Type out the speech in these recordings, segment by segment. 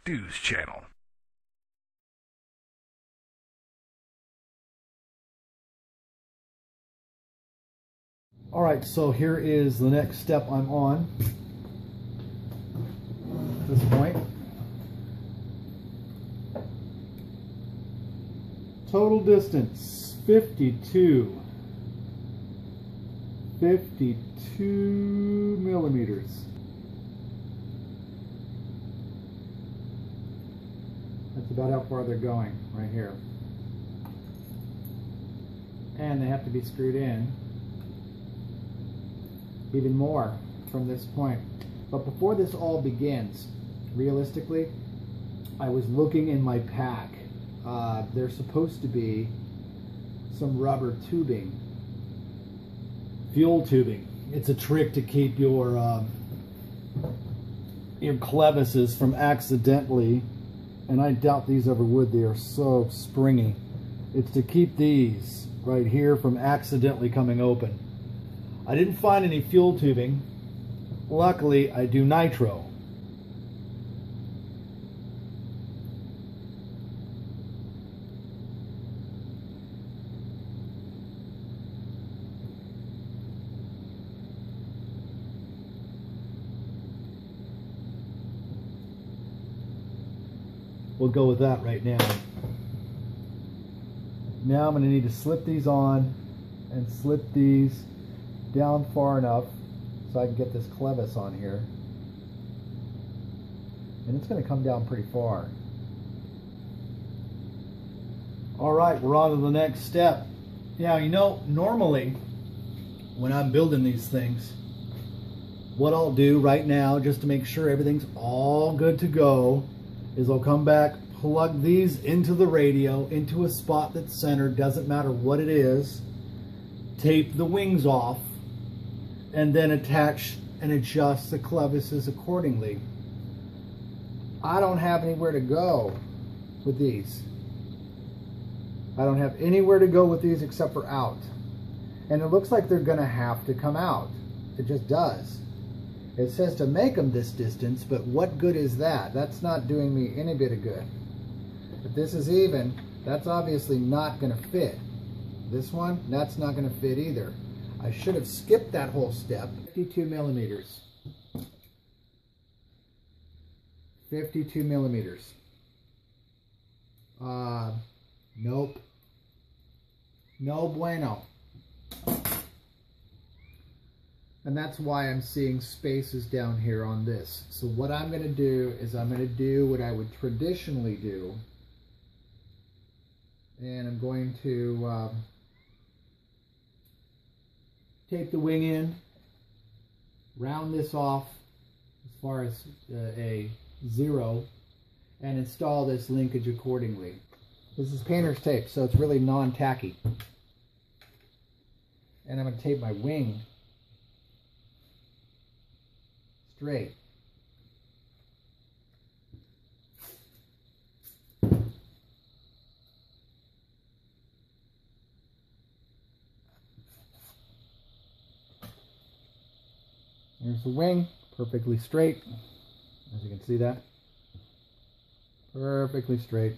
Stu's channel. Alright, so here is the next step I'm on at this point. Total distance 52 millimeters. That's about how far they're going right here. And they have to be screwed in even more from this point. But before this all begins, realistically, I was looking in my pack. There's supposed to be some rubber tubing, fuel tubing. It's a trick to keep your clevises from accidentally, and I doubt these ever would, they are so springy. It's to keep these right here from accidentally coming open. I didn't find any fuel tubing. Luckily, I do nitro. We'll go with that right now. Now I'm going to need to slip these on and slip these down far enough so I can get this clevis on here. And it's going to come down pretty far. Alright, we're on to the next step. Now, you know, normally when I'm building these things, what I'll do right now, just to make sure everything's all good to go, is I'll come back, plug these into the radio, into a spot that's centered, doesn't matter what it is, tape the wings off, and then attach and adjust the clevises accordingly. I don't have anywhere to go with these. I don't have anywhere to go with these except for out. And it looks like they're going to have to come out. It just does. It says to make them this distance, but what good is that? That's not doing me any bit of good. If this is even, that's obviously not going to fit. This one, that's not going to fit either. I should have skipped that whole step. 52 millimeters. 52 millimeters. Nope. No bueno. And that's why I'm seeing spaces down here on this. So what I'm going to do is I'm going to do what I would traditionally do. And I'm going to tape the wing in, round this off as far as a 0, and install this linkage accordingly. This is painter's tape, so it's really non-tacky. And I'm going to tape my wing straight. Here's the wing, perfectly straight, as you can see that. Perfectly straight.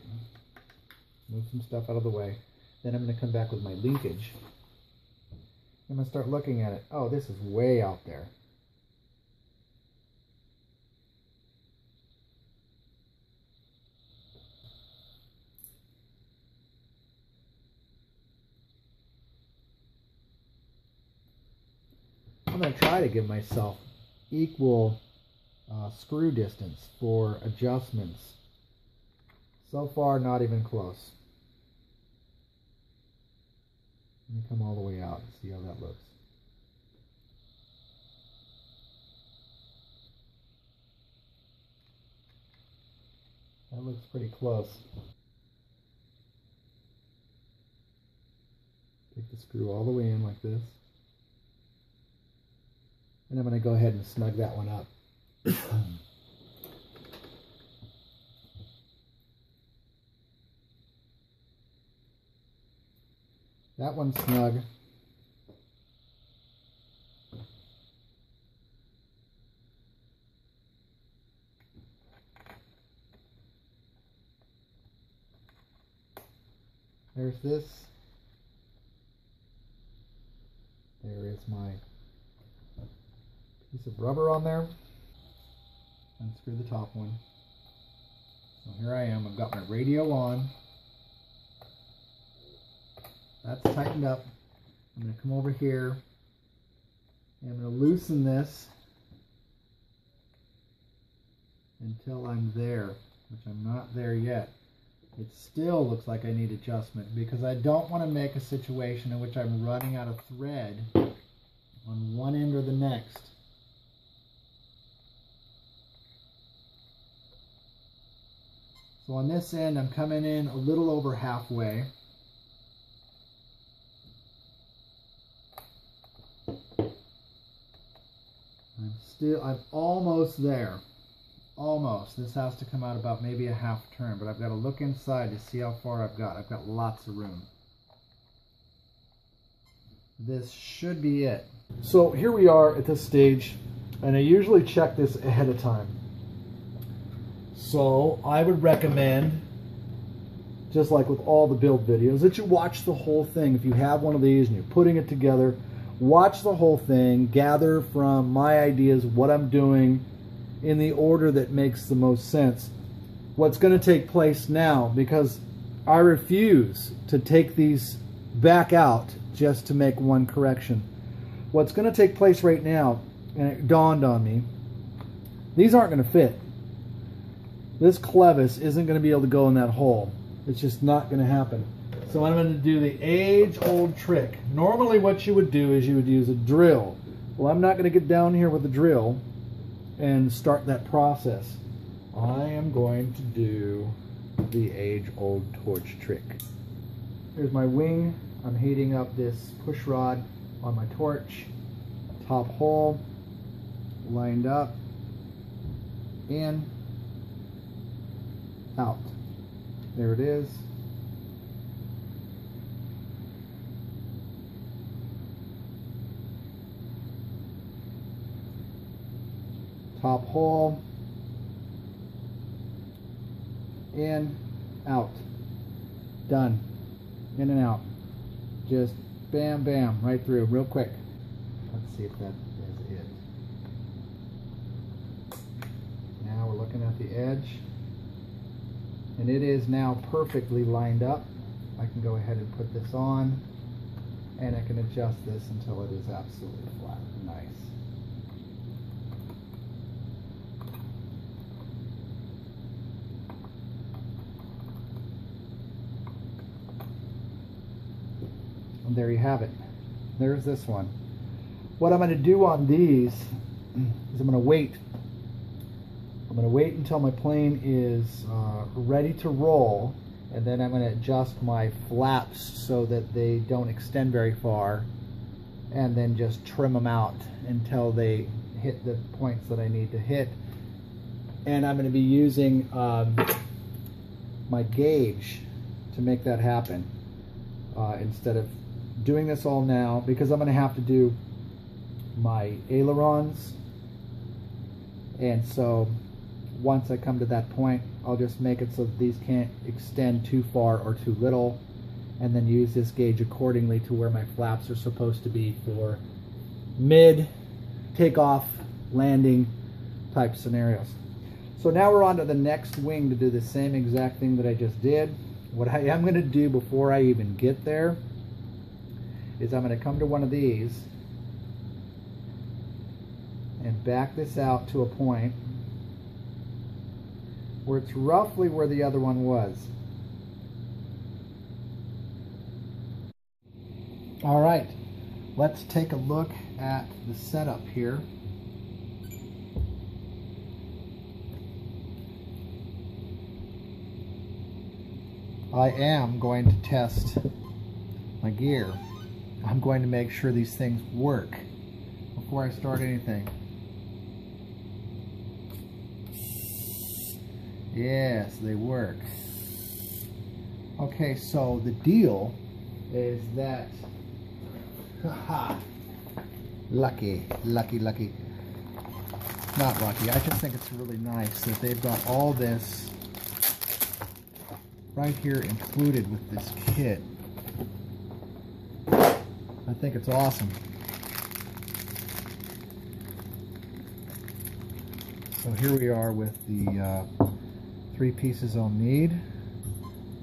Move some stuff out of the way. Then I'm going to come back with my linkage. I'm going to start looking at it. Oh, this is way out there. I'm going to try to give myself equal screw distance for adjustments. So far, not even close. Let me come all the way out and see how that looks. That looks pretty close. Take the screw all the way in like this. And I'm going to go ahead and snug that one up. That one's snug. there's this. There is my piece of rubber on there. Unscrew the top one. So here I am. I've got my radio on. That's tightened up. I'm going to come over here and I'm going to loosen this until I'm there, which I'm not there yet. It still looks like I need adjustment because I don't want to make a situation in which I'm running out of thread on one end or the next. So on this end, I'm coming in a little over halfway. I'm almost there. Almost. This has to come out about maybe a half turn, but I've got to look inside to see how far I've got. I've got lots of room. This should be it. So here we are at this stage, and I usually check this ahead of time. So I would recommend, just like with all the build videos, that you watch the whole thing. If you have one of these and you're putting it together, watch the whole thing, gather from my ideas what I'm doing in the order that makes the most sense. What's going to take place now, because I refuse to take these back out just to make one correction. What's going to take place right now, and it dawned on me, these aren't going to fit. This clevis isn't going to be able to go in that hole. It's just not going to happen. So I'm going to do the age-old trick. Normally what you would do is you would use a drill. Well, I'm not going to get down here with a drill and start that process. I am going to do the age-old torch trick. Here's my wing. I'm heating up this push rod on my torch. Top hole, lined up, in, out. There it is. Top hole, in, out, done, in and out, just bam bam right through real quick. Let's see if that is it. Now we're looking at the edge, and it is now perfectly lined up. I can go ahead and put this on, and I can adjust this until it is absolutely flat. Nice. And there you have it. There's this one. What I'm going to do on these is I'm going to wait. I'm going to wait until my plane is ready to roll, and then I'm going to adjust my flaps so that they don't extend very far, and then just trim them out until they hit the points that I need to hit. And I'm going to be using my gauge to make that happen instead of doing this all now, because I'm going to have to do my ailerons, and so once I come to that point, I'll just make it so that these can't extend too far or too little, and then use this gauge accordingly to where my flaps are supposed to be for mid, takeoff, landing type scenarios. So now we're on to the next wing to do the same exact thing that I just did. What I am going to do before I even get there is I'm going to come to one of these and back this out to a point where it's roughly where the other one was. All right, let's take a look at the setup here. I am going to test my gear. I'm going to make sure these things work before I start anything. Yes, they work. Okay, so the deal is that, lucky. Not lucky, I just think it's really nice that they've got all this right here included with this kit. I think it's awesome. So here we are with the 3 pieces I'll need.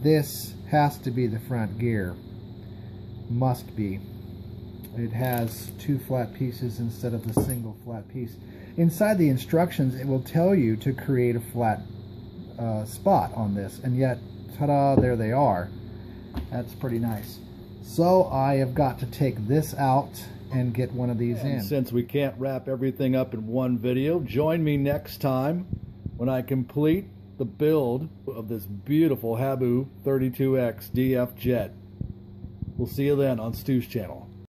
This has to be the front gear. Must be. It has 2 flat pieces instead of the single flat piece. Inside the instructions, it will tell you to create a flat spot on this, and yet, ta-da, there they are. That's pretty nice. So I have got to take this out and get one of these in. Since we can't wrap everything up in one video, join me next time when I complete the build of this beautiful Habu 32X DF jet. We'll see you then on Stu's channel.